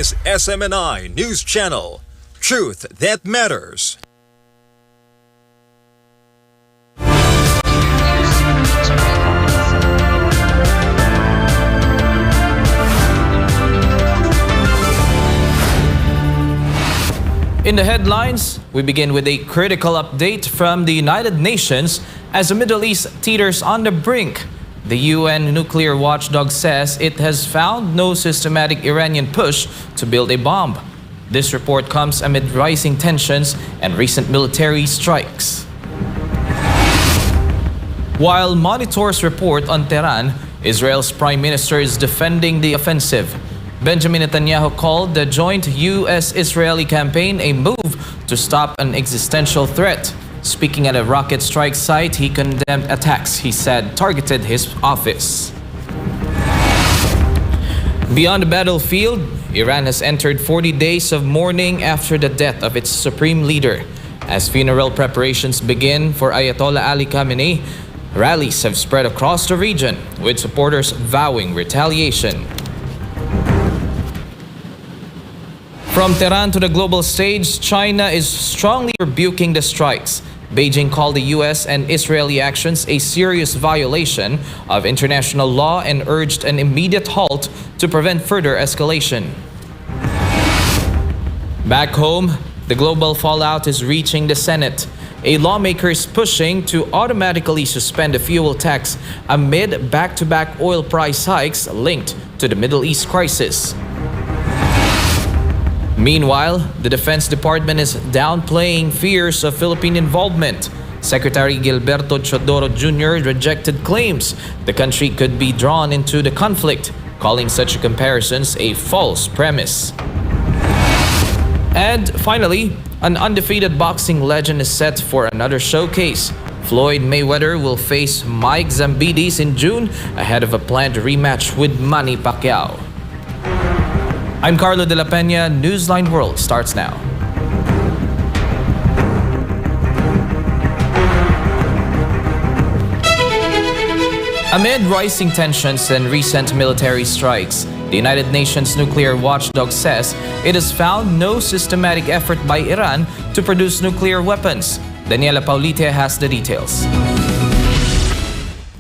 is SMNI News Channel. Truth that matters. In the headlines, we begin with a critical update from the United Nations as the Middle East teeters on the brink. The UN nuclear watchdog says it has found no systematic Iranian push to build a bomb. This report comes amid rising tensions and recent military strikes. While monitors report on Tehran, Israel's prime minister is defending the offensive. Benjamin Netanyahu called the joint U.S.-Israeli campaign a move to stop an existential threat. Speaking at a rocket strike site, he condemned attacks he said targeted his office. Beyond the battlefield, Iran has entered 40 days of mourning after the death of its supreme leader. As funeral preparations begin for Ayatollah Ali Khamenei, rallies have spread across the region, with supporters vowing retaliation. From Tehran to the global stage, China is strongly rebuking the strikes. Beijing called the U.S. and Israeli actions a serious violation of international law and urged an immediate halt to prevent further escalation. Back home, the global fallout is reaching the Senate. A lawmaker is pushing to automatically suspend the fuel tax amid back-to-back oil price hikes linked to the Middle East crisis. Meanwhile, the Defense Department is downplaying fears of Philippine involvement. Secretary Gilberto Chodoro Jr. rejected claims the country could be drawn into the conflict, calling such comparisons a false premise. And finally, an undefeated boxing legend is set for another showcase. Floyd Mayweather will face Mike Zambides in June ahead of a planned rematch with Manny Pacquiao. I'm Carlo de la Peña. Newsline World starts now. Amid rising tensions and recent military strikes, the United Nations nuclear watchdog says it has found no systematic effort by Iran to produce nuclear weapons. Daniela Paulite has the details.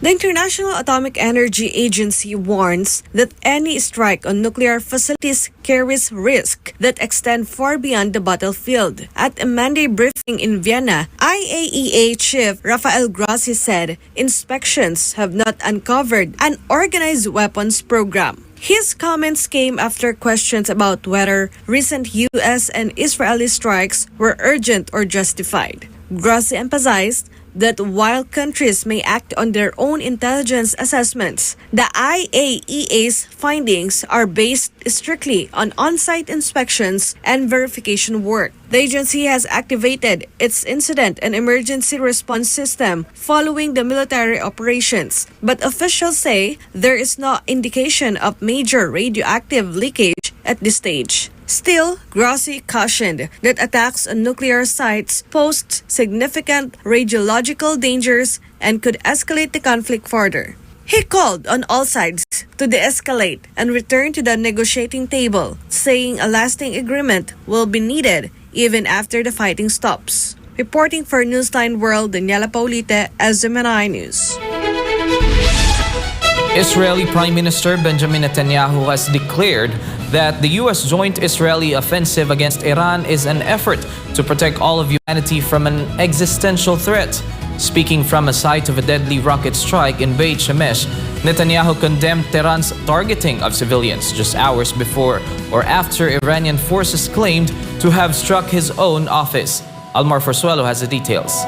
The International Atomic Energy Agency warns that any strike on nuclear facilities carries risks that extend far beyond the battlefield. At a Monday briefing in Vienna, IAEA Chief Rafael Grossi said inspections have not uncovered an organized weapons program. His comments came after questions about whether recent U.S. and Israeli strikes were urgent or justified. Grossi emphasized that while countries may act on their own intelligence assessments, the IAEA's findings are based strictly on on-site inspections and verification work. The agency has activated its incident and emergency response system following the military operations, but officials say there is no indication of major radioactive leakage at this stage. Still, Grossi cautioned that attacks on nuclear sites pose significant radiological dangers and could escalate the conflict further. He called on all sides to de-escalate and return to the negotiating table, saying a lasting agreement will be needed even after the fighting stops. Reporting for Newsline World, Daniela Paulite, SMNI News. Israeli Prime Minister Benjamin Netanyahu has declared that the U.S. joint Israeli offensive against Iran is an effort to protect all of humanity from an existential threat. Speaking from a site of a deadly rocket strike in Beit Shemesh, Netanyahu condemned Tehran's targeting of civilians just hours before or after Iranian forces claimed to have struck his own office. Almar Forzuelo has the details.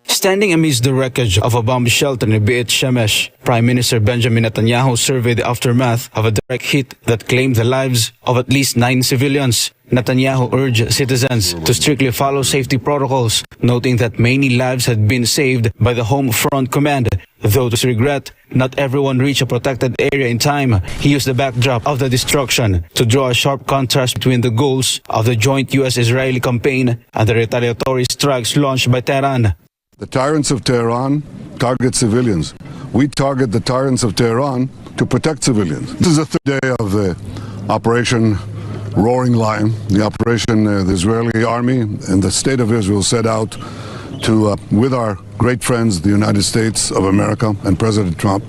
Standing amidst the wreckage of a bomb shelter in Beit Shemesh, Prime Minister Benjamin Netanyahu surveyed the aftermath of a direct hit that claimed the lives of at least 9 civilians. Netanyahu urged citizens to strictly follow safety protocols, noting that many lives had been saved by the Home Front Command. Though to his regret, not everyone reached a protected area in time. He used the backdrop of the destruction to draw a sharp contrast between the goals of the joint U.S.-Israeli campaign and the retaliatory strikes launched by Tehran. The tyrants of Tehran target civilians. We target the tyrants of Tehran to protect civilians. This is the third day of the Operation Roaring Lion, the operation the Israeli army and the state of Israel set out to, with our great friends, the United States of America and President Trump,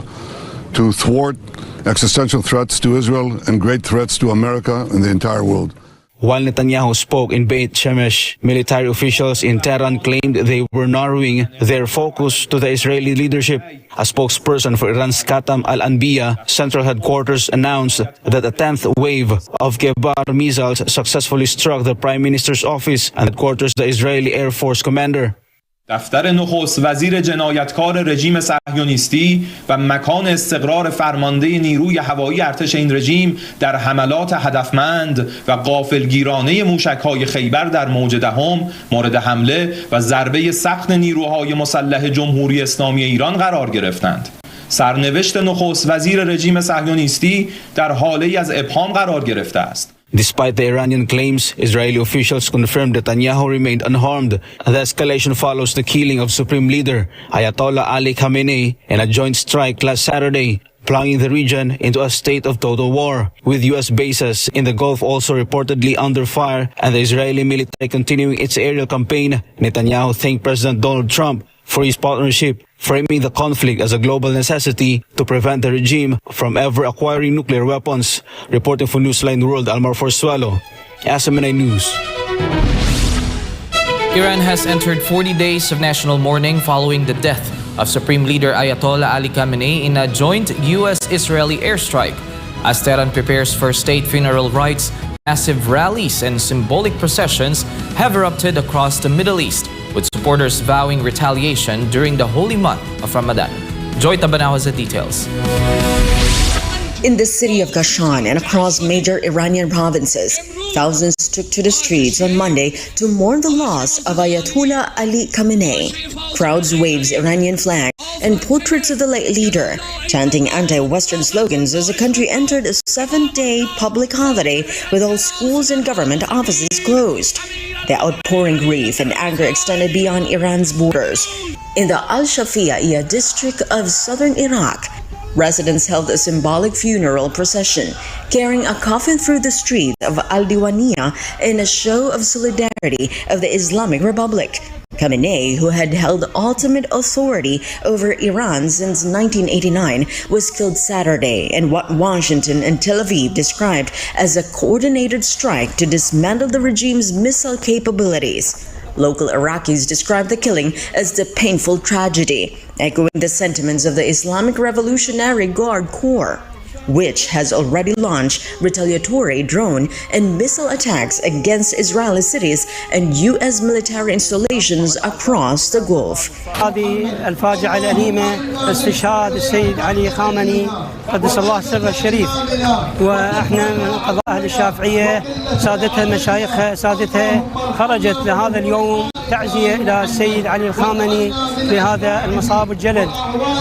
to thwart existential threats to Israel and great threats to America and the entire world. While Netanyahu spoke in Beit Shemesh, military officials in Tehran claimed they were narrowing their focus to the Israeli leadership. A spokesperson for Iran's Qatam al-Anbiya central headquarters announced that a 10th wave of Kebar missiles successfully struck the Prime Minister's office and headquarters the Israeli Air Force commander. دفتر نخست وزیر جنایتکار رژیم صهیونیستی و مکان استقرار فرمانده نیروی هوایی ارتش این رژیم در حملات هدفمند و غافلگیرانه موشک‌های خیبر در موج دهم مورد حمله و ضربه سخت نیروهای مسلح جمهوری اسلامی ایران قرار گرفتند. سرنوشت نخست وزیر رژیم صهیونیستی در حاله‌ای از ابهام قرار گرفته است. Despite the Iranian claims, Israeli officials confirmed Netanyahu remained unharmed. The escalation follows the killing of Supreme Leader Ayatollah Ali Khamenei in a joint strike last Saturday, plunging the region into a state of total war, with U.S. bases in the Gulf also reportedly under fire and the Israeli military continuing its aerial campaign. Netanyahu thanked President Donald Trump for his partnership, framing the conflict as a global necessity to prevent the regime from ever acquiring nuclear weapons. Reporting for Newsline World, Almar Forsuelo, SMNA News. Iran has entered 40 days of national mourning following the death of Supreme Leader Ayatollah Ali Khamenei in a joint U.S.-Israeli airstrike. As Tehran prepares for state funeral rites, massive rallies and symbolic processions have erupted across the Middle East, with supporters vowing retaliation during the holy month of Ramadan. Joy Tabanao has the details. In the city of Kashan and across major Iranian provinces, thousands took to the streets on Monday to mourn the loss of Ayatollah Ali Khamenei. Crowds waved Iranian flags and portraits of the late leader, chanting anti-Western slogans as the country entered a 7-day public holiday with all schools and government offices closed. The outpouring grief and anger extended beyond Iran's borders. In the Al-Shafi'iyah district of southern Iraq, residents held a symbolic funeral procession, carrying a coffin through the streets of Al-Diwaniyah in a show of solidarity of the Islamic Republic. Khamenei, who had held ultimate authority over Iran since 1989, was killed Saturday in what Washington and Tel Aviv described as a coordinated strike to dismantle the regime's missile capabilities. Local Iraqis described the killing as the painful tragedy, echoing the sentiments of the Islamic Revolutionary Guard Corps, which has already launched retaliatory drone and missile attacks against Israeli cities and U.S. military installations across the Gulf. هذه الفاجعة الأليمة استشهاد السيد علي خامنئي قدس الله سره الشريف، واحنا من قضاء أهل الشافعية سادتها مشايخها سادتها خرجت لهذا اليوم تعزية إلى السيد علي الخامنئي بهذا المصاب الجلل،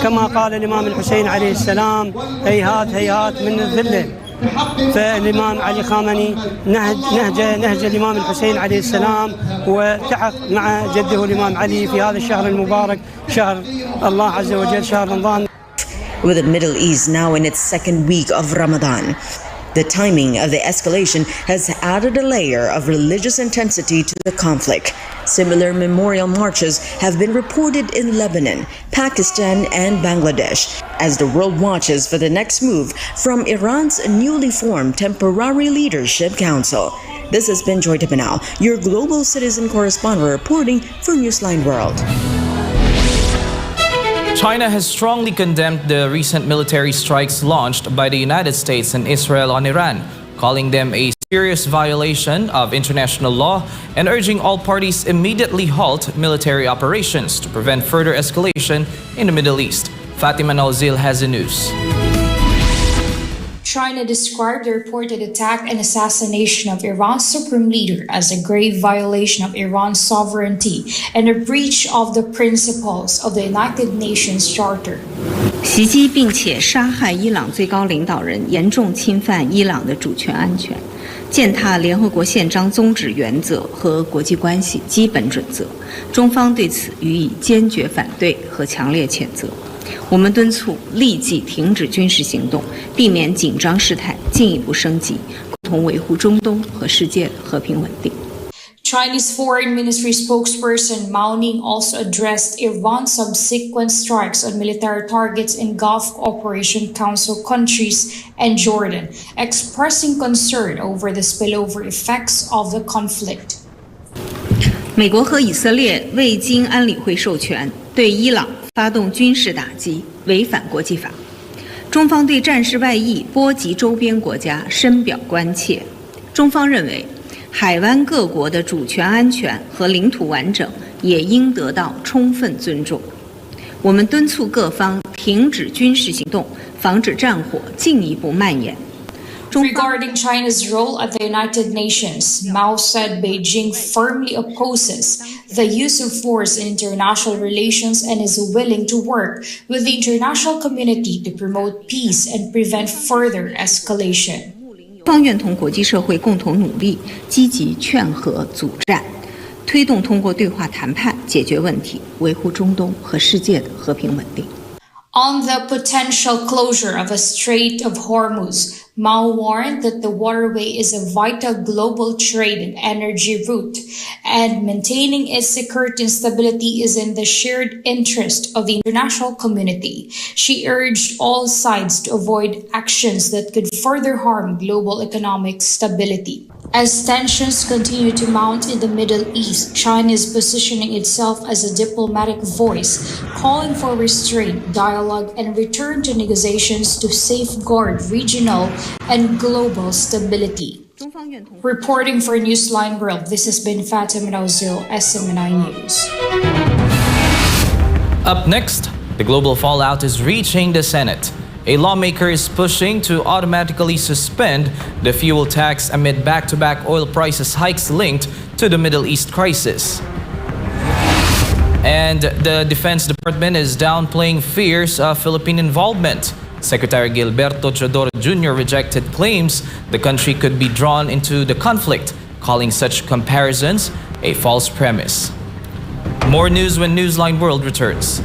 كما قال الإمام الحسين عليه السلام: هيهات هيهات من الذلة. فالإمام علي خامنئي نهج الإمام الحسين عليه السلام وتحق مع جده الإمام علي في هذا الشهر المبارك، شهر الله عز وجل، شهر رمضان. With the Middle East now in its second week of Ramadan, the timing of the escalation has added a layer of religious intensity to the conflict. Similar memorial marches have been reported in Lebanon, Pakistan, and Bangladesh as the world watches for the next move from Iran's newly formed Temporary Leadership Council. This has been Joy Tabanao, your global citizen correspondent reporting for Newsline World. China has strongly condemned the recent military strikes launched by the United States and Israel on Iran, calling them a serious violation of international law and urging all parties immediately halt military operations to prevent further escalation in the Middle East. Fatima Nauzil has the news. China described the reported attack and assassination of Iran's supreme leader as a grave violation of Iran's sovereignty and a breach of the principles of the United Nations Charter. 袭击并且杀害伊朗最高领导人，严重侵犯伊朗的主权安全，践踏联合国宪章宗旨原则和国际关系基本准则。中方对此予以坚决反对和强烈谴责。我们敦促立即停止军事行动，避免紧张事态进一步升级，共同维护中东和世界的和平稳定。Chinese Foreign Ministry spokesperson Mao Ning also addressed Iran's subsequent strikes on military targets in Gulf Cooperation Council countries and Jordan, expressing concern over the spillover effects of the conflict. 美国和以色列未经安理会授权对伊朗发动军事打击，违反国际法。中方对战事外溢波及周边国家深表关切。中方认为，海湾各国的主权安全和领土完整也应得到充分尊重。我们敦促各方停止军事行动，防止战火进一步蔓延。Regarding China's role at the United Nations, Mao said Beijing firmly opposes the use of force in international relations and is willing to work with the international community to promote peace and prevent further escalation. 方愿同国际社会共同努力，积极劝和阻战，推动通过对话谈判解决问题，维护中东和世界的和平稳定。On the potential closure of the Strait of Hormuz, Mao warned that the waterway is a vital global trade and energy route, and maintaining its security and stability is in the shared interest of the international community. She urged all sides to avoid actions that could further harm global economic stability. As tensions continue to mount in the Middle East, China is positioning itself as a diplomatic voice, calling for restraint, dialogue, and return to negotiations to safeguard regional and global stability. Reporting for Newsline World, this has been Fatima Nauzil, SMNI News. Up next, the global fallout is reaching the Senate. A lawmaker is pushing to automatically suspend the fuel tax amid back-to-back oil prices hikes linked to the Middle East crisis. And the Defense Department is downplaying fears of Philippine involvement. Secretary Gilberto Teodoro Jr. rejected claims the country could be drawn into the conflict, calling such comparisons a false premise. More news when Newsline World returns.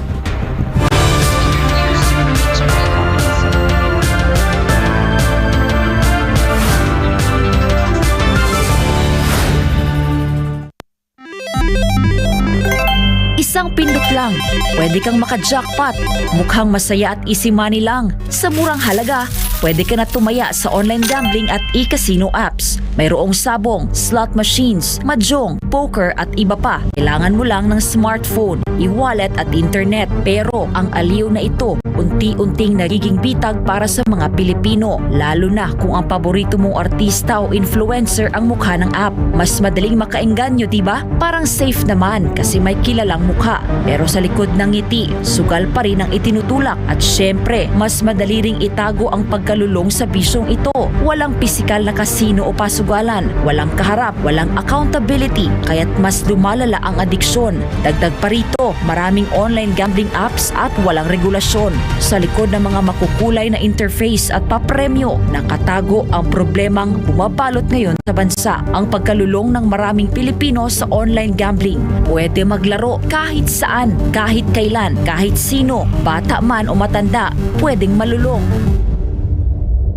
Isang pindot lang, pwede kang maka-jackpot. Mukhang masaya at easy money lang. Sa murang halaga, pwede ka na tumaya sa online gambling at e-casino apps. Mayroong sabong, slot machines, mahjong, poker at iba pa. Kailangan mo lang ng smartphone, e-wallet at internet. Pero ang aliw na ito, unti-unting nagiging bitag para sa mga Pilipino. Lalo na kung ang paborito mong artista o influencer ang mukha ng app. Mas madaling makaengganyo, diba? Parang safe naman kasi may kilalang mukha. Pero sa likod ng ngiti, sugal pa rin ang itinutulak. At syempre, mas madali ring itago ang pagkalulong sa bisyong ito. Walang pisikal na kasino o pasugalan. Walang kaharap, walang accountability. Kaya't mas lumalala ang adiksyon. Dagdag pa rito, maraming online gambling apps at walang regulasyon. Sa likod ng mga makukulay na interface at papremyo, nakatago ang problemang bumabalot ngayon sa bansa. Ang pagkalulong ng maraming Pilipino sa online gambling. Pwede maglaro kahit saan, kahit kailan, kahit sino, bata man o matanda, pwedeng malulong.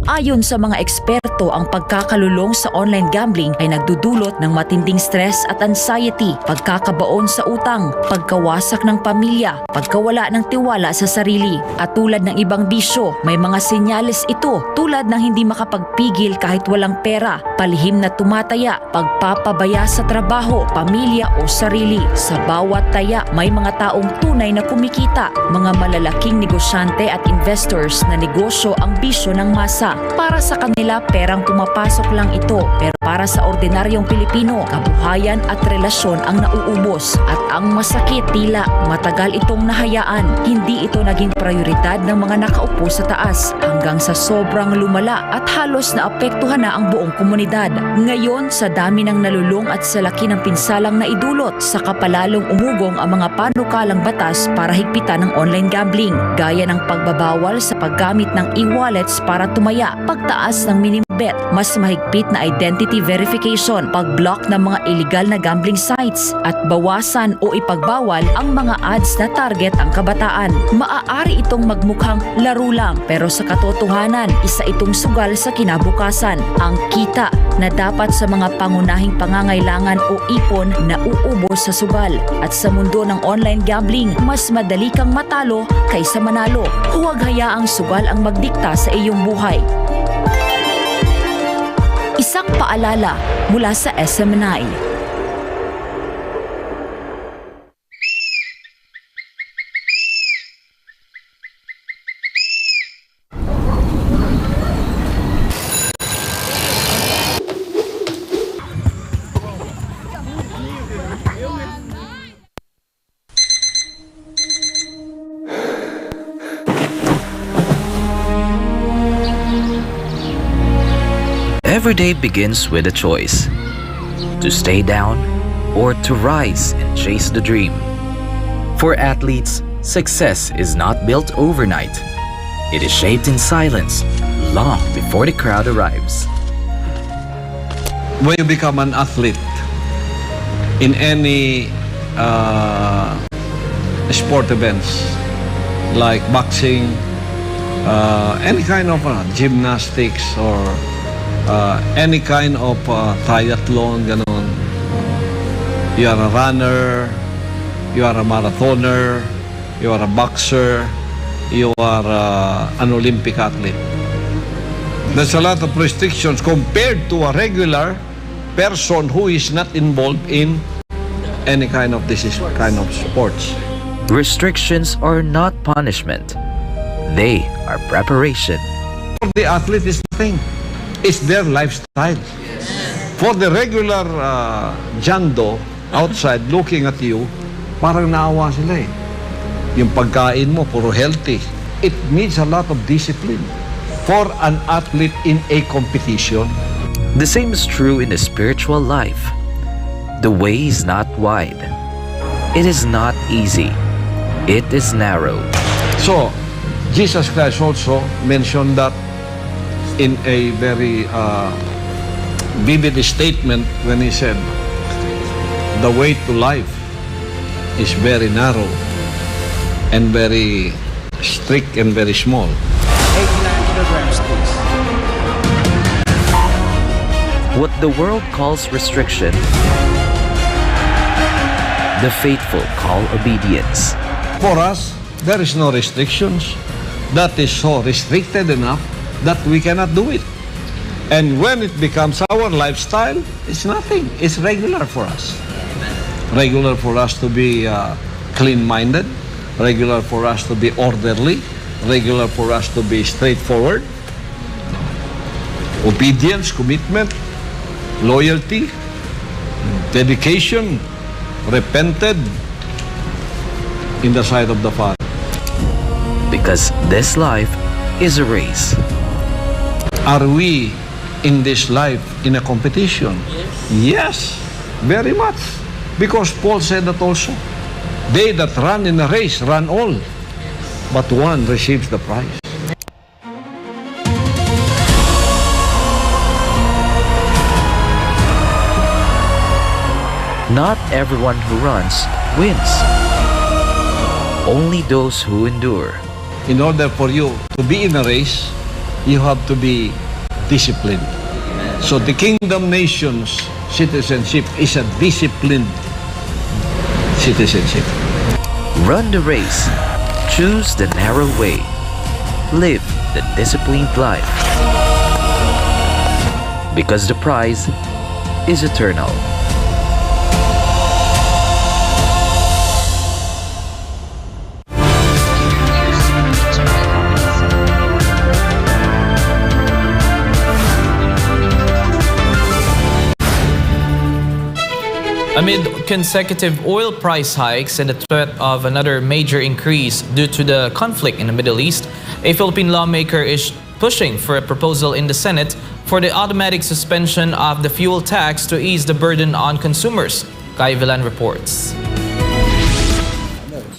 Ayon sa mga eksperto, ang pagkakalulong sa online gambling ay nagdudulot ng matinding stress at anxiety, pagkakabaon sa utang, pagkawasak ng pamilya, pagkawala ng tiwala sa sarili. At tulad ng ibang bisyo, may mga senyales ito tulad ng hindi makapagpigil kahit walang pera, palihim na tumataya, pagpapabaya sa trabaho, pamilya o sarili. Sa bawat taya, may mga taong tunay na kumikita, mga malalaking negosyante at investors na negosyo ang bisyo ng masa. Para sa kanila, perang pumapasok lang ito. Pero para sa ordinaryong Pilipino, kabuhayan at relasyon ang nauubos. At ang masakit, tila matagal itong nahayaan. Hindi ito naging prioridad ng mga nakaupo sa taas hanggang sa sobrang lumala at halos naapektuhan na ang buong komunidad. Ngayon, sa dami ng nalulong at sa laki ng pinsalang naidulot, sa kapalalong umugong ang mga panukalang batas para higpitan ng online gambling, gaya ng pagbabawal sa paggamit ng e-wallets para tumaya, pagtaas ng minimum bet, mas mahigpit na identity verification, pag-block ng mga illegal na gambling sites, at bawasan o ipagbawal ang mga ads na target ang kabataan. Maaari itong magmukhang laro lang, pero sa katotohanan, isa itong sugal sa kinabukasan. Ang kita na dapat sa mga pangunahing pangangailangan o ipon na uubos sa sugal. At sa mundo ng online gambling, mas madali kang matalo kaysa manalo. Huwag hayaang sugal ang magdikta sa iyong buhay. Isang paalala mula sa SMNI. Every day begins with a choice: to stay down or to rise and chase the dream. For athletes, success is not built overnight. It is shaped in silence long before the crowd arrives. When you become an athlete in any sport events like boxing, any kind of gymnastics or any kind of triathlon, ganon. You are a runner, you are a marathoner, you are a boxer, you are an Olympic athlete. There's a lot of restrictions compared to a regular person who is not involved in any kind of sports. Restrictions are not punishment. They are preparation. For the athlete is nothing. It's their lifestyle. For the regular John Doe outside looking at you, parang naawa sila eh. Yung pagkain mo, puro healthy. It needs a lot of discipline for an athlete in a competition. The same is true in the spiritual life. The way is not wide. It is not easy. It is narrow. So, Jesus Christ also mentioned that in a very vivid statement when he said, the way to life is very narrow and very strict and very small. 89 kilograms, please. What the world calls restriction, the faithful call obedience. For us, there is no restrictions. That is so restricted enough that we cannot do it. And when it becomes our lifestyle, it's nothing. It's regular for us. Regular for us to be clean-minded, regular for us to be orderly, regular for us to be straightforward. Obedience, commitment, loyalty, dedication, repented in the sight of the Father. Because this life is a race. Are we in this life in a competition? Yes, very much. Because Paul said that also. They that run in a race run all, but one receives the prize. Not everyone who runs wins. Only those who endure. In order for you to be in a race, you have to be disciplined. So the kingdom nation's citizenship is a disciplined citizenship. Run the race. Choose the narrow way. Live the disciplined life. Because the prize is eternal. Amid consecutive oil price hikes and the threat of another major increase due to the conflict in the Middle East, a Philippine lawmaker is pushing for a proposal in the Senate for the automatic suspension of the fuel tax to ease the burden on consumers. Kai Villan reports.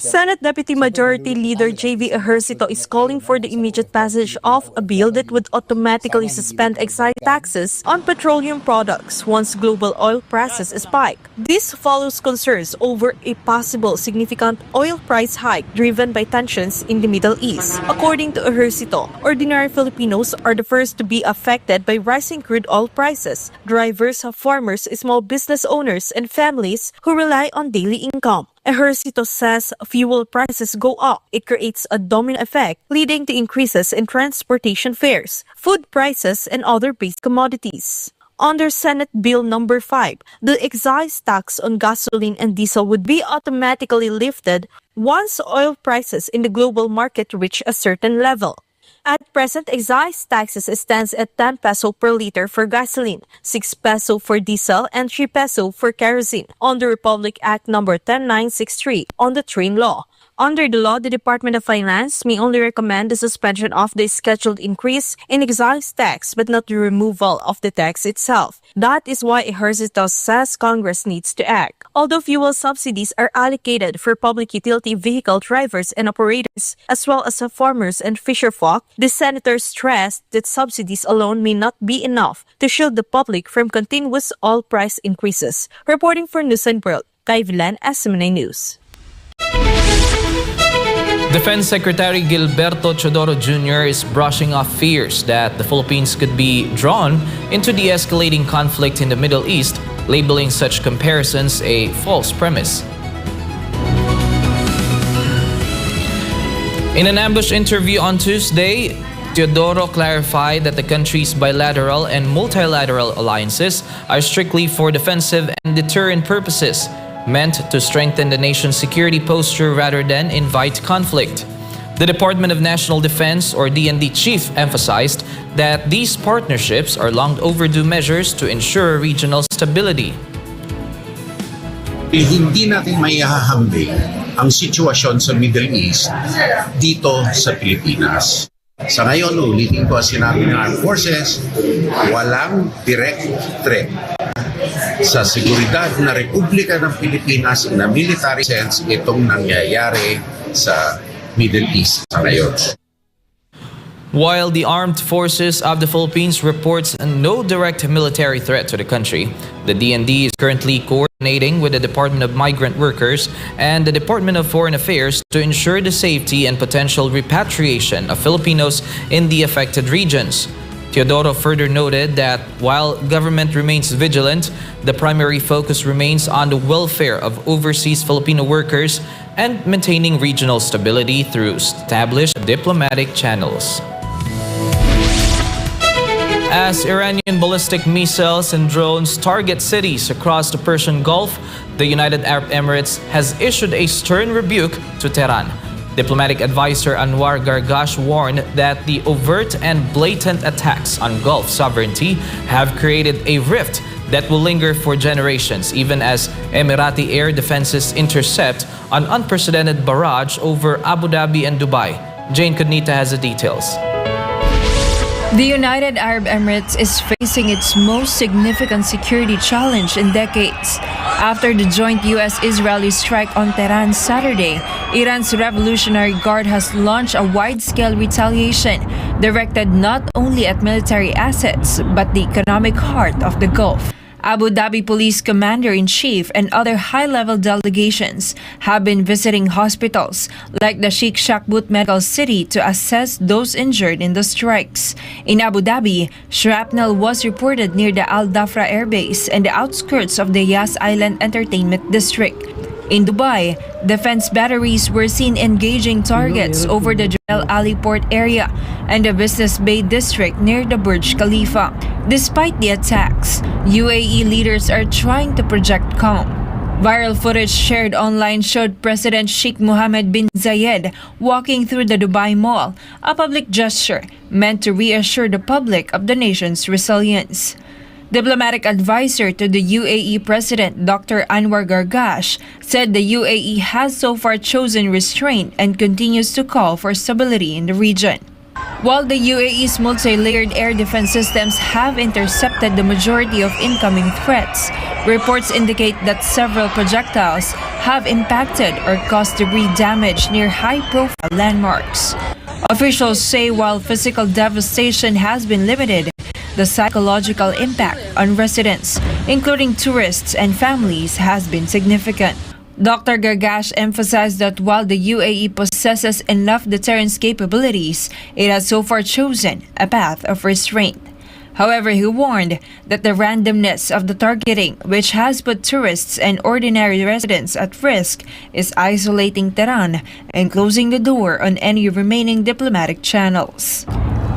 Senate Deputy Majority Leader J.V. Ejercito is calling for the immediate passage of a bill that would automatically suspend excise taxes on petroleum products once global oil prices spike. This follows concerns over a possible significant oil price hike driven by tensions in the Middle East. According to Ejercito, ordinary Filipinos are the first to be affected by rising crude oil prices. Drivers, farmers, small business owners, and families who rely on daily income. Ejercito says fuel prices go up. It creates a domino effect, leading to increases in transportation fares, food prices, and other basic commodities. Under Senate Bill Number 5, the excise tax on gasoline and diesel would be automatically lifted once oil prices in the global market reach a certain level. At present, excise taxes stands at 10 peso per liter for gasoline, 6 peso for diesel, and 3 peso for kerosene under Republic Act No. 10963 on the train law. Under the law, the Department of Finance may only recommend the suspension of the scheduled increase in excise tax but not the removal of the tax itself. That is why Ejercito says Congress needs to act. Although fuel subsidies are allocated for public utility vehicle drivers and operators, as well as farmers and fisherfolk, the senators stressed that subsidies alone may not be enough to shield the public from continuous oil price increases. Reporting for Newsline World, Kay Villan, SMNA News. Defense Secretary Gilberto Chodoro Jr. is brushing off fears that the Philippines could be drawn into the escalating conflict in the Middle East, labeling such comparisons a false premise. In an ambush interview on Tuesday, Teodoro clarified that the country's bilateral and multilateral alliances are strictly for defensive and deterrent purposes, meant to strengthen the nation's security posture rather than invite conflict. The Department of National Defense or DND chief emphasized that these partnerships are long overdue measures to ensure regional stability. Hindi natin maihahambing ang sitwasyon sa Middle East dito sa Pilipinas. Sa ngayon, ulitin ko ang sinabi ng Armed Forces, walang direct threat sa seguridad na Republika ng Pilipinas na military sense itong nangyayari sa Middle East sa ngayon. While the Armed Forces of the Philippines reports no direct military threat to the country, the DND is currently coordinating with the Department of Migrant Workers and the Department of Foreign Affairs to ensure the safety and potential repatriation of Filipinos in the affected regions. Teodoro further noted that while government remains vigilant, the primary focus remains on the welfare of overseas Filipino workers and maintaining regional stability through established diplomatic channels. As Iranian ballistic missiles and drones target cities across the Persian Gulf, the United Arab Emirates has issued a stern rebuke to Tehran. Diplomatic advisor Anwar Gargash warned that the overt and blatant attacks on Gulf sovereignty have created a rift that will linger for generations, even as Emirati air defenses intercept an unprecedented barrage over Abu Dhabi and Dubai. Jane Cudnita has the details. The United Arab Emirates is facing its most significant security challenge in decades. After the joint U.S.-Israeli strike on Tehran Saturday, Iran's Revolutionary Guard has launched a wide-scale retaliation directed not only at military assets but the economic heart of the Gulf. Abu Dhabi Police Commander-in-Chief and other high-level delegations have been visiting hospitals like the Sheikh Shakbut Medical City to assess those injured in the strikes. In Abu Dhabi, shrapnel was reported near the Al Dhafra Air Base and the outskirts of the Yas Island Entertainment District. In Dubai, defense batteries were seen engaging targets over the Jebel Ali port area and the Business Bay district near the Burj Khalifa. Despite the attacks, UAE leaders are trying to project calm. Viral footage shared online showed President Sheikh Mohammed bin Zayed walking through the Dubai Mall, a public gesture meant to reassure the public of the nation's resilience. Diplomatic advisor to the UAE President Dr. Anwar Gargash said the UAE has so far chosen restraint and continues to call for stability in the region. While the UAE's multi-layered air defense systems have intercepted the majority of incoming threats, reports indicate that several projectiles have impacted or caused debris damage near high-profile landmarks. Officials say while physical devastation has been limited, the psychological impact on residents, including tourists and families, has been significant. Dr. Gargash emphasized that while the UAE possesses enough deterrence capabilities, it has so far chosen a path of restraint. However, he warned that the randomness of the targeting, which has put tourists and ordinary residents at risk, is isolating Tehran and closing the door on any remaining diplomatic channels.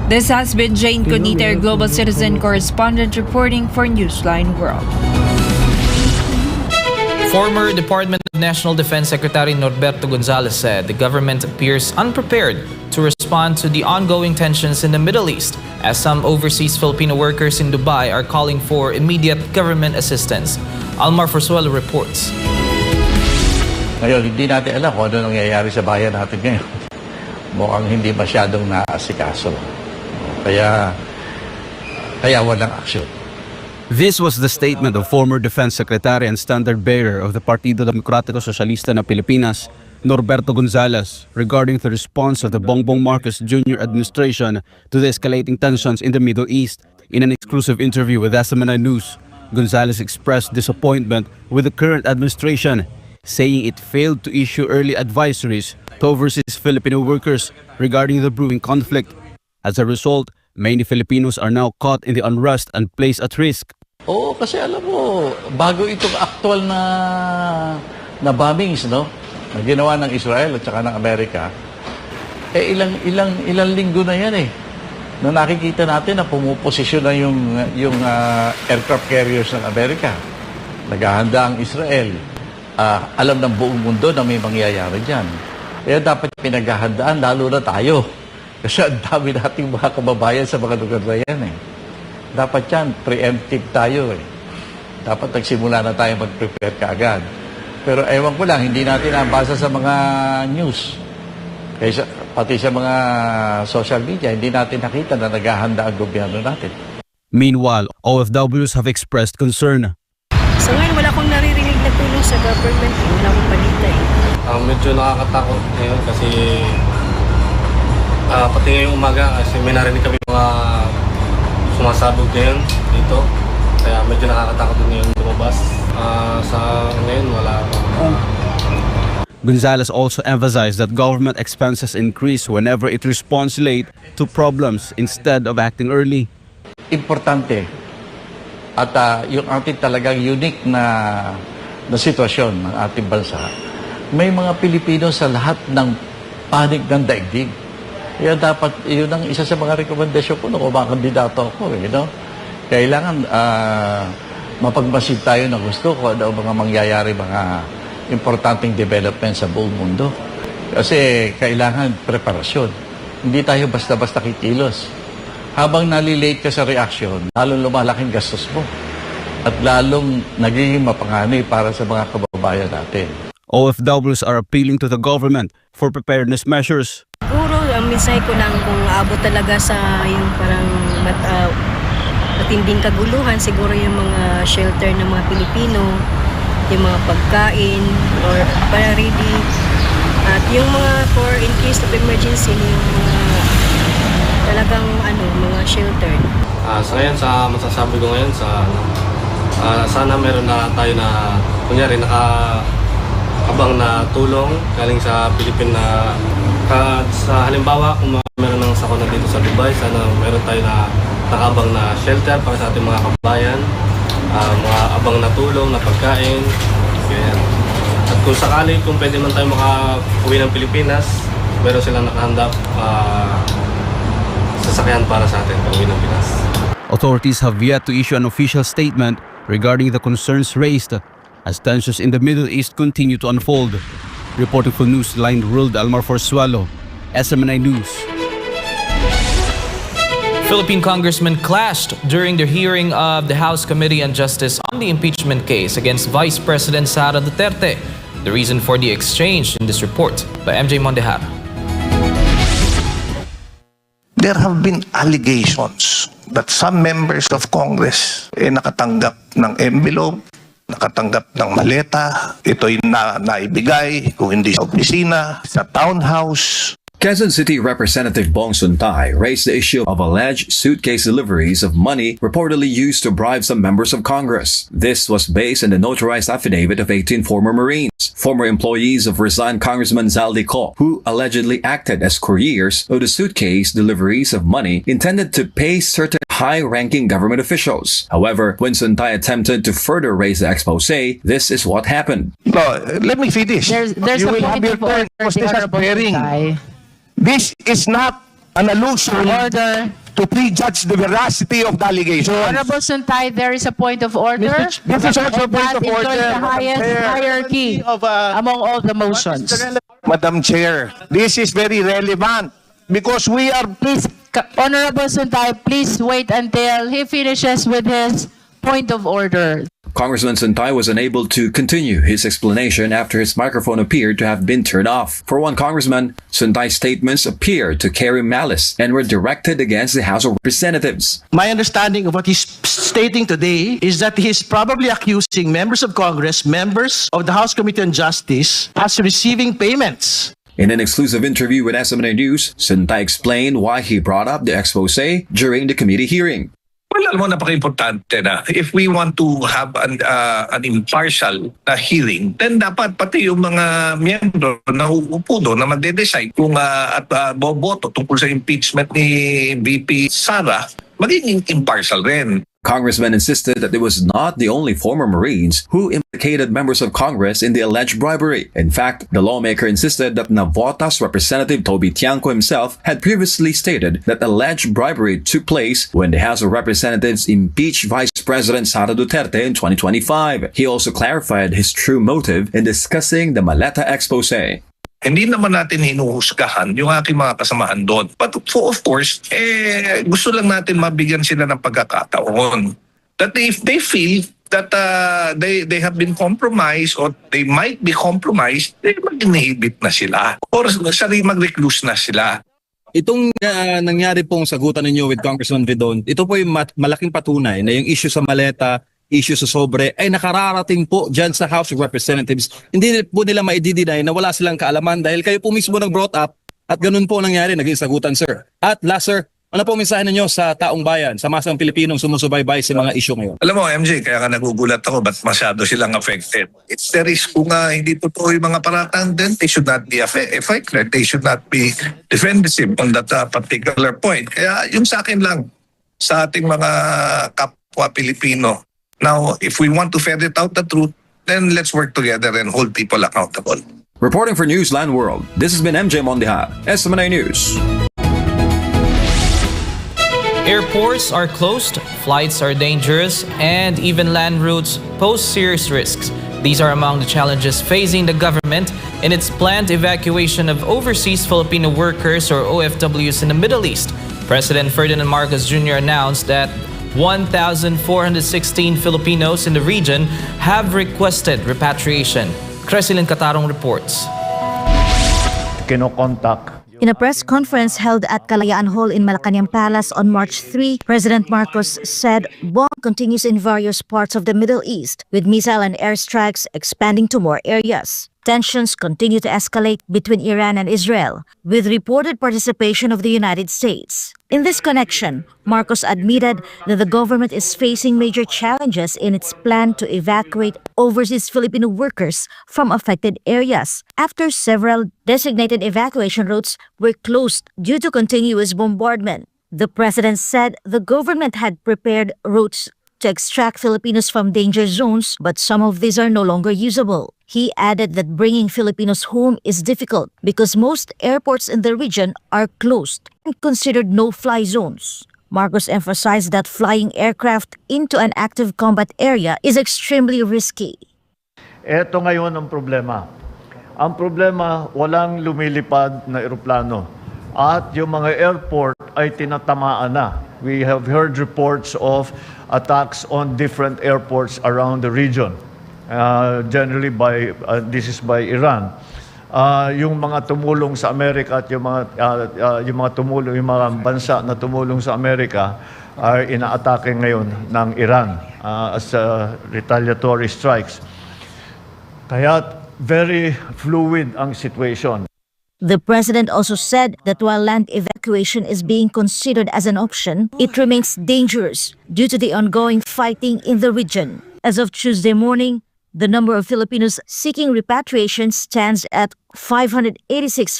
This has been Jane Coniter, Global Citizen Correspondent, reporting for Newsline World. Former Department of National Defense Secretary Norberto Gonzales said the government appears unprepared to respond to the ongoing tensions in the Middle East, as some overseas Filipino workers in Dubai are calling for immediate government assistance. Almar Forzuelo reports. Ngayon, hindi natin alam kung ano nangyayari sa bayan natin ngayon. Mukhang hindi masyadong naasikaso. Kaya walang aksyon. This was the statement of former Defense Secretary and standard bearer of the Partido Demokratiko Socialista ng Pilipinas, Norberto Gonzales, regarding the response of the Bongbong Marcos Jr. administration to the escalating tensions in the Middle East. In an exclusive interview with SMNI News, Gonzales expressed disappointment with the current administration, saying it failed to issue early advisories to overseas Filipino workers regarding the brewing conflict. As a result, many Filipinos are now caught in the unrest and placed at risk. Oo, kasi alam mo, bago itong actual na bombings, no? Na ginawa ng Israel at saka ng Amerika, ilang linggo na yan eh. Na nakikita natin na pumuposisyon na yung aircraft carriers ng Amerika. Naghahanda ang Israel. Alam ng buong mundo na may mangyayari dyan. Kaya dapat pinaghahandaan, lalo na tayo. Kasi ang dami nating mga kababayan sa mga lugar na yan eh. Dapat yan, preemptive tayo eh. Dapat nagsimula na tayo mag-prepare kaagad. Pero ewan ko lang, hindi natin nabasa sa mga news. Kaya pati sa mga social media, hindi natin nakita na naghahanda ang gobyerno natin. Meanwhile, OFWs have expressed concern. So ngayon, wala akong naririnig na tulong sa government. Wala akong balita eh. Medyo nakakatakot ngayon kasi pati ngayong umaga kasi may narinig kami mga sumasabog ngayon dito. Kaya medyo nakakatakot din ngayon lumabas. Sa ngayon wala. Gonzales also emphasized that government expenses increase whenever it responds late to problems instead of acting early. Importante at yung ating talagang unique na sitwasyon ng ating bansa, may mga Pilipino sa lahat ng panig ng daigdig. Kaya dapat, yun ang isa sa mga rekomendasyon ko nung kumakandidato ako. Kailangan mapagmasid tayo na gusto ko ano mga mangyayari, mga importanteng development sa buong mundo. Kasi kailangan preparasyon. Hindi tayo basta-basta kikilos. Habang nalilate ka sa reaction, lalong lumalaking gastos mo. At lalong nagiging mapanganib para sa mga kababayan natin. OFWs are appealing to the government for preparedness measures. Siguro, ang mensahe ko lang kung aabot talaga sa yung parang matinding kaguluhan, siguro yung mga shelter ng mga Pilipino, yung mga pagkain, or para ready. At yung mga for in case of emergency, yung mga talagang mga shelter. So ngayon, masasabi ko ngayon sana meron na tayo na kunyari abang na tulong galing sa Philippine na sa halimbawa kung meron ng sakuna dito sa Dubai, sana meron tayo na nakabang na shelter para sa ating mga kababayan, mga abang na tulong, na pagkain, ganyan. At kung sakali, kung pwede man tayo makauwi ng Pilipinas, meron silang nakahanda sasakyan para sa atin pag-uwi ng Pinas. Authorities have yet to issue an official statement regarding the concerns raised as tensions in the Middle East continue to unfold. Reporting for Newsline World, Almar Forzuelo, SMNI News. Philippine congressmen clashed during the hearing of the House Committee on Justice on the impeachment case against Vice President Sara Duterte. The reason for the exchange in this report by MJ Mondehar. there have been allegations that some members of Congress nakatanggap ng envelope, nakatanggap ng maleta, ito'y naibigay kung hindi sa opisina, sa townhouse. Quezon City Representative Bong Suntay raised the issue of alleged suitcase deliveries of money reportedly used to bribe some members of Congress. This was based on the notarized affidavit of 18 former Marines, former employees of resigned Congressman Zaldi Co, who allegedly acted as couriers of the suitcase deliveries of money intended to pay certain high-ranking government officials. However, when Suntay attempted to further raise the expose, this is what happened. No, let me finish. There's you a will have point your of turn. order, the Honorable Suntay. This is not an allusion to prejudge the veracity of the allegation. Honorable Suntay, there is a point of order. This is also a point of order. The highest hierarchy among all the motions. Madam Chair, this is very relevant because we are... Please, Honorable Suntay, please wait until he finishes with his point of order. Congressman Suntay was unable to continue his explanation after his microphone appeared to have been turned off. For one congressman, Suntay's statements appeared to carry malice and were directed against the House of Representatives. My understanding of what he's stating today is that he's probably accusing members of Congress, members of the House Committee on Justice, as receiving payments. In an exclusive interview with SMNA News, Suntay explained why he brought up the expose during the committee hearing. Well, alam mo, napaka-importante na if we want to have an impartial hearing, then dapat pati yung mga miyembro na uupo doon na magde-decide kung at boboto tungkol sa impeachment ni VP Sara, magiging impartial rin. Congressman insisted that it was not the only former Marines who implicated members of Congress in the alleged bribery. In fact, the lawmaker insisted that Navotas Representative Toby Tiangco himself had previously stated that alleged bribery took place when the House of Representatives impeached Vice President Sara Duterte in 2025. He also clarified his true motive in discussing the Maleta expose. Hindi naman natin hinuhusgahan yung aking mga kasamahan doon. But of course, gusto lang natin mabigyan sila ng pagkakataon. That if they feel that they have been compromised or they might be compromised, mag-inhibit na sila. Or mag-recluse na sila. Itong nangyari pong sagutan ninyo with Congressman Vidon, ito po yung malaking patunay na yung issue sa maleta, issue sa sobre ay nakararating po dyan sa House of Representatives. Hindi po nila maididinay na wala silang kaalaman dahil kayo po mismo nag-brought up at ganun po nangyari, naging sagutan, sir. At last, sir, ano po mensahe ninyo sa taong bayan, sa masang Pilipinong sumusubaybay sa mga issue ngayon? Alam mo, MJ, kaya ka nagugulat ako ba't masyado silang affected. It's the risk kung hindi totoo yung mga paratang, then they should not be affected. They should not be defensive on that particular point. Kaya yung sa akin lang, sa ating mga kapwa Pilipino, now, if we want to ferret out the truth, then let's work together and hold people accountable. Reporting for Newsline World, this has been MJ Mondeja, SMNA News. Airports are closed, flights are dangerous, and even land routes pose serious risks. These are among the challenges facing the government in its planned evacuation of overseas Filipino workers or OFWs in the Middle East. President Ferdinand Marcos Jr. announced that 1,416 Filipinos in the region have requested repatriation. Cresilin Catarong reports. In a press conference held at Kalayaan Hall in Malacanang Palace on March 3, President Marcos said bomb continues in various parts of the Middle East, with missile and airstrikes expanding to more areas. Tensions continue to escalate between Iran and Israel, with reported participation of the United States. In this connection, Marcos admitted that the government is facing major challenges in its plan to evacuate overseas Filipino workers from affected areas after several designated evacuation routes were closed due to continuous bombardment. The president said the government had prepared routes to extract Filipinos from danger zones, but some of these are no longer usable. He added that bringing Filipinos home is difficult because most airports in the region are closed and considered no-fly zones. Marcos emphasized that flying aircraft into an active combat area is extremely risky. Ito ngayon ang problema. Ang problema, walang lumilipad na eroplano. At yung mga airport ay tinatamaan na. We have heard reports of attacks on different airports around the region. Generally this is by Iran. yung mga tumulong sa Amerika at yung mga bansa na tumulong sa Amerika ay inaatake ngayon ng Iran as retaliatory strikes. Kaya very fluid ang situation. The president also said that while land evacuation is being considered as an option, it remains dangerous due to the ongoing fighting in the region. As of Tuesday morning, the number of Filipinos seeking repatriation stands at 586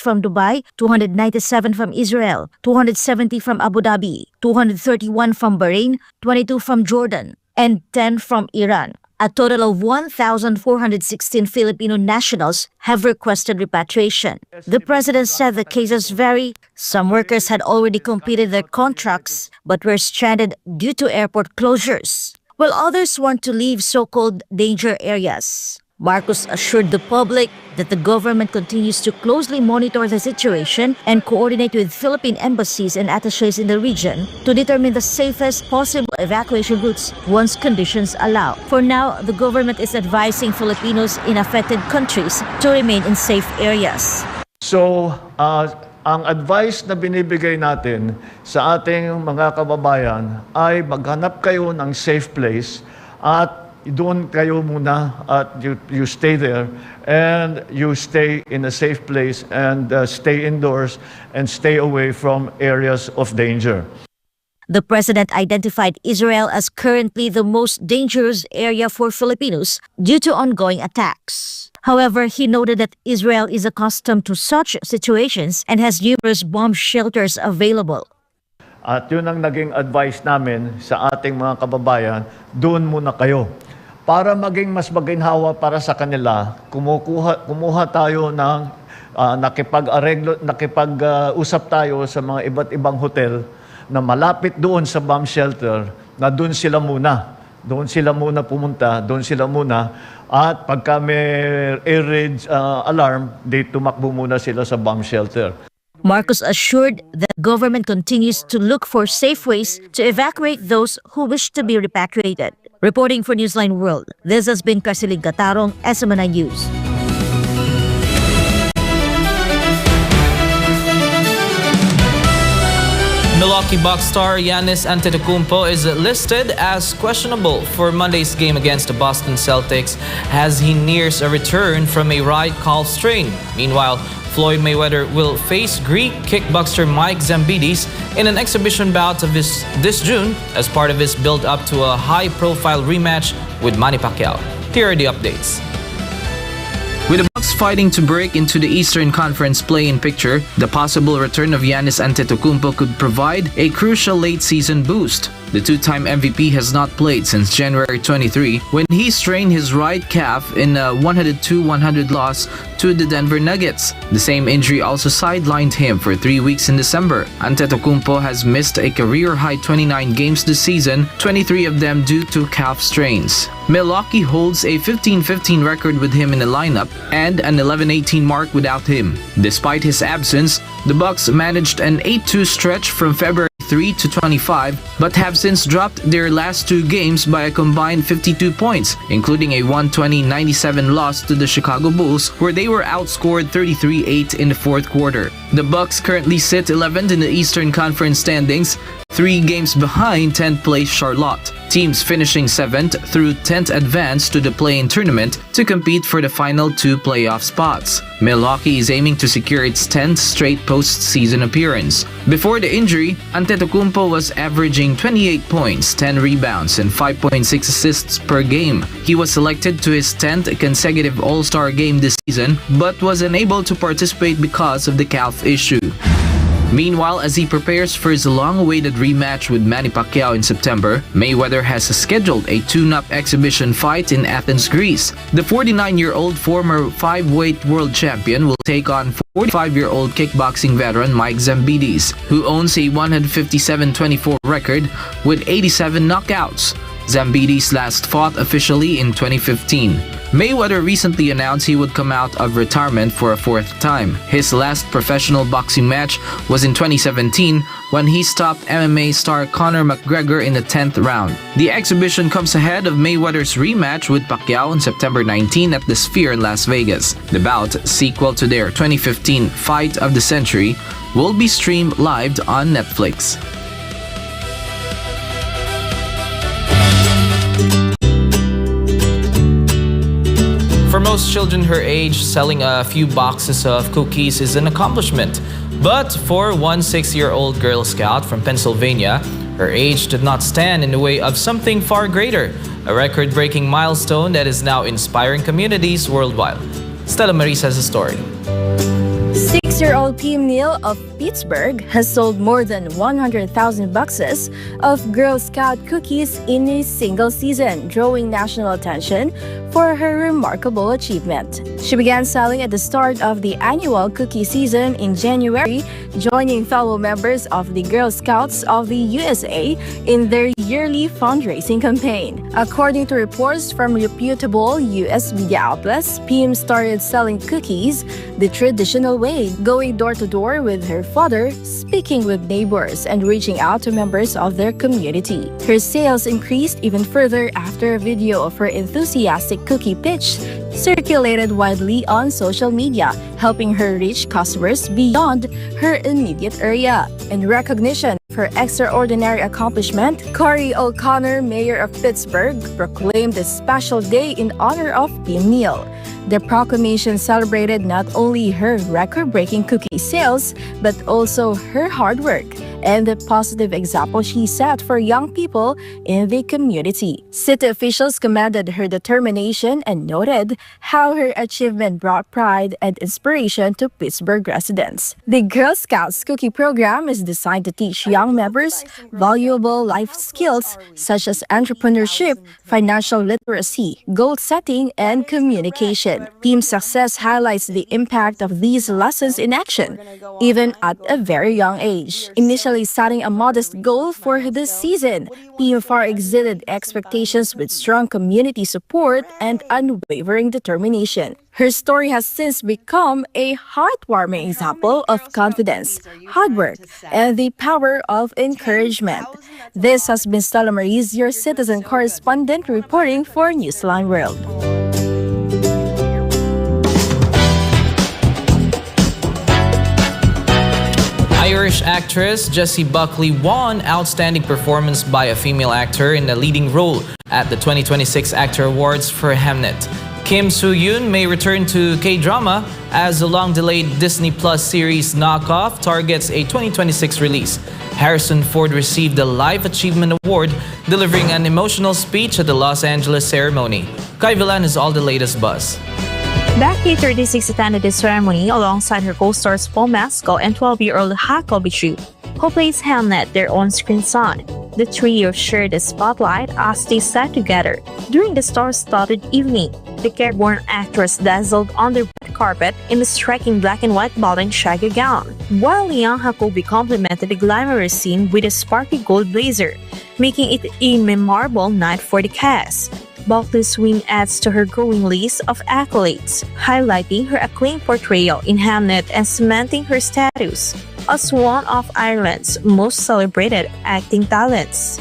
from Dubai, 297 from Israel, 270 from Abu Dhabi, 231 from Bahrain, 22 from Jordan, and 10 from Iran. A total of 1,416 Filipino nationals have requested repatriation. The president said the cases vary. Some workers had already completed their contracts but were stranded due to airport closures, while others want to leave so-called danger areas. Marcos assured the public that the government continues to closely monitor the situation and coordinate with Philippine embassies and attachés in the region to determine the safest possible evacuation routes once conditions allow. For now, the government is advising Filipinos in affected countries to remain in safe areas. So, ang advice na binibigay natin sa ating mga kababayan ay maghanap kayo ng safe place at doon kayo muna at you stay there and you stay in a safe place and stay indoors and stay away from areas of danger. The president identified Israel as currently the most dangerous area for Filipinos due to ongoing attacks. However, he noted that Israel is accustomed to such situations and has numerous bomb shelters available. At yun ang naging advice namin sa ating mga kababayan, doon muna kayo. Para maging mas maginhawa para sa kanila, kumuha tayo ng nakipag-usap tayo sa mga iba't ibang hotel na malapit doon sa bomb shelter, na doon sila muna pumunta, doon sila muna, at pagka may air raid alarm, tumakbo muna sila sa bomb shelter. Marcos assured that the government continues to look for safe ways to evacuate those who wish to be repatriated. Reporting for Newsline World, this has been Casilig Gatarong, SMNI News. Milwaukee Bucks star Giannis Antetokounmpo is listed as questionable for Monday's game against the Boston Celtics as he nears a return from a right calf strain. Meanwhile, Floyd Mayweather will face Greek kickboxer Mike Zambidis in an exhibition bout of this June as part of his build-up to a high-profile rematch with Manny Pacquiao. Here are the updates. With the Bucks fighting to break into the Eastern Conference play-in picture, the possible return of Giannis Antetokounmpo could provide a crucial late-season boost. The two-time MVP has not played since January 23 when he strained his right calf in a 102-100 loss to the Denver Nuggets. The same injury also sidelined him for 3 weeks in December. Antetokounmpo has missed a career-high 29 games this season, 23 of them due to calf strains. Milwaukee holds a 15-15 record with him in the lineup and an 11-18 mark without him. Despite his absence, the Bucks managed an 8-2 stretch from February 3 to 25, but have since dropped their last two games by a combined 52 points, including a 120-97 loss to the Chicago Bulls, where they were outscored 33-8 in the fourth quarter. The Bucks currently sit 11th in the Eastern Conference standings, 3 games behind 10th place Charlotte. Teams finishing 7th through 10th advance to the play-in tournament to compete for the final 2 playoff spots. Milwaukee is aiming to secure its 10th straight postseason appearance. Before the injury, Antetokounmpo was averaging 28 points, 10 rebounds, and 5.6 assists per game. He was selected to his 10th consecutive All-Star game this season, but was unable to participate because of the calf issue. Meanwhile, as he prepares for his long-awaited rematch with Manny Pacquiao in September, Mayweather has scheduled a tune-up exhibition fight in Athens, Greece. The 49-year-old former 5-weight world champion will take on 45-year-old kickboxing veteran Mike Zambidis, who owns a 157-24 record with 87 knockouts. Zambidis last fought officially in 2015. Mayweather recently announced he would come out of retirement for a 4th time. His last professional boxing match was in 2017 when he stopped MMA star Conor McGregor in the 10th round. The exhibition comes ahead of Mayweather's rematch with Pacquiao on September 19 at the Sphere in Las Vegas. The bout, sequel to their 2015 Fight of the Century, will be streamed live on Netflix. For most children her age, selling a few boxes of cookies is an accomplishment. But for one 6-year-old Girl Scout from Pennsylvania, her age did not stand in the way of something far greater, a record-breaking milestone that is now inspiring communities worldwide. Stella Maris has a story. 6-year-old Kim Neal of Pittsburgh has sold more than 100,000 boxes of Girl Scout cookies in a single season, drawing national attention for her remarkable achievement. She began selling at the start of the annual cookie season in January, joining fellow members of the Girl Scouts of the USA in their yearly fundraising campaign. According to reports from reputable US media outlets, Pim started selling cookies the traditional way, going door to door with her father, speaking with neighbors, and reaching out to members of their community. Her sales increased even further after a video of her enthusiastic cookie pitch circulated widely on social media, helping her reach customers beyond her immediate area. In recognition of her extraordinary accomplishment, Corey O'Connor, mayor of Pittsburgh, proclaimed a special day in honor of Pim Neal. The proclamation celebrated not only her record-breaking cookie sales, but also her hard work and the positive example she set for young people in the community. City officials commended her determination and noted how her achievement brought pride and inspiration to Pittsburgh residents. The Girl Scouts cookie program is designed to teach young members valuable life skills such as entrepreneurship, financial literacy, goal setting, and communication. Pim's success highlights the impact of these lessons in action, even at a very young age. Initially setting a modest goal for this season, Pim far exceeded expectations with strong community support and unwavering determination. Her story has since become a heartwarming example of confidence, hard work, and the power of encouragement. This has been Stella Maris, your citizen correspondent, reporting for Newsline World. Irish actress Jessie Buckley won Outstanding Performance by a Female Actor in a Leading Role at the 2026 Actor Awards for Hamnet. Kim Soo-yoon may return to K-drama as the long-delayed Disney Plus series Knockoff targets a 2026 release. Harrison Ford received the Life Achievement Award, delivering an emotional speech at the Los Angeles ceremony. Kai Villan has all the latest buzz. Becky 36 attended the ceremony alongside her co-stars Paul Mescal and 12-year-old Hackle Bichu, who plays Hamnet, their on-screen son. The trio shared the spotlight as they sat together. During the star-studded evening, the careworn actress dazzled on the red carpet in a striking black and white Balenciaga gown, while young Jacoby complimented the glamorous scene with a sparkly gold blazer, making it a memorable night for the cast. Buckley's win adds to her growing list of accolades, highlighting her acclaimed portrayal in Hamnet and cementing her status as one of Ireland's most celebrated acting talents.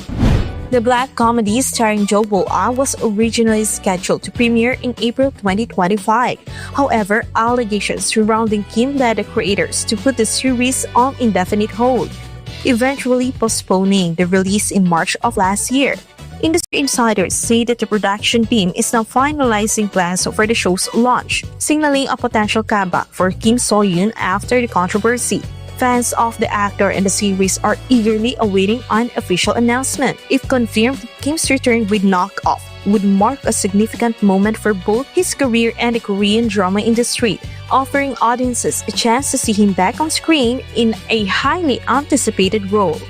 The black comedy starring Joe Boa was originally scheduled to premiere in April 2025. However, allegations surrounding Kim led the creators to put the series on indefinite hold, eventually postponing the release in March of last year. Industry insiders say that the production team is now finalizing plans for the show's launch, signaling a potential comeback for Kim Soo-yoon after the controversy. Fans of the actor and the series are eagerly awaiting an official announcement. If confirmed, Kim's return with Knockoff would mark a significant moment for both his career and the Korean drama industry, offering audiences a chance to see him back on screen in a highly anticipated role.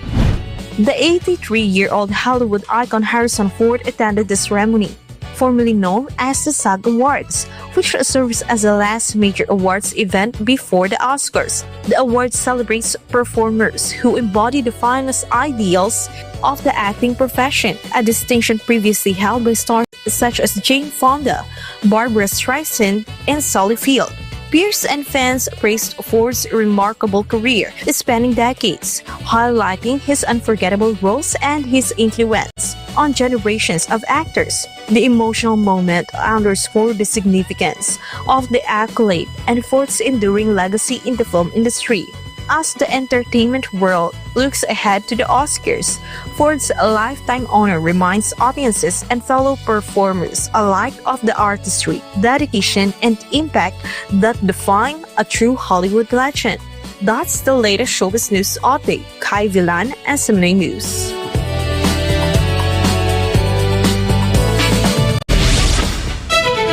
The 83-year-old Hollywood icon Harrison Ford attended the ceremony, formerly known as the SAG Awards, which serves as the last major awards event before the Oscars. The award celebrates performers who embody the finest ideals of the acting profession, a distinction previously held by stars such as Jane Fonda, Barbara Streisand, and Sally Field. Peers and fans praised Ford's remarkable career, spanning decades, highlighting his unforgettable roles and his influence on generations of actors. The emotional moment underscored the significance of the accolade and Ford's enduring legacy in the film industry. As the entertainment world looks ahead to the Oscars, Ford's lifetime honor reminds audiences and fellow performers alike of the artistry, dedication, and impact that define a true Hollywood legend. That's the latest showbiz news update. Kai Villan, SMNA News.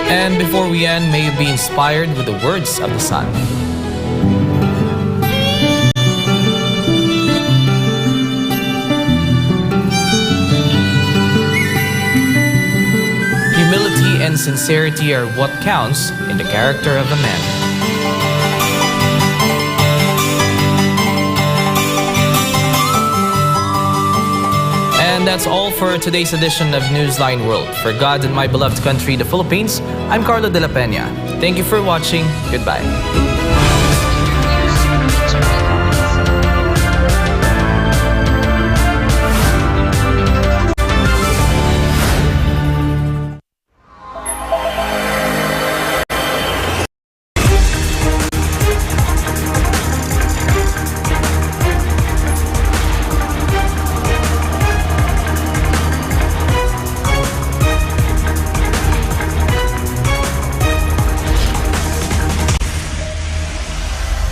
And before we end, may you be inspired with the words of the sun. Humility and sincerity are what counts in the character of a man. And that's all for today's edition of Newsline World. For God and my beloved country, the Philippines, I'm Carlo de la Peña. Thank you for watching. Goodbye.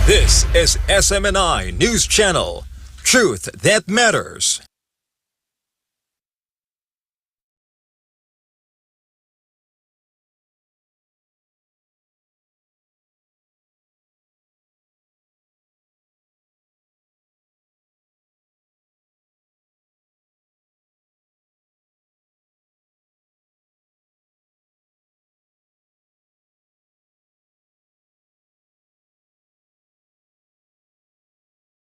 This is SMNI News Channel. Truth that matters.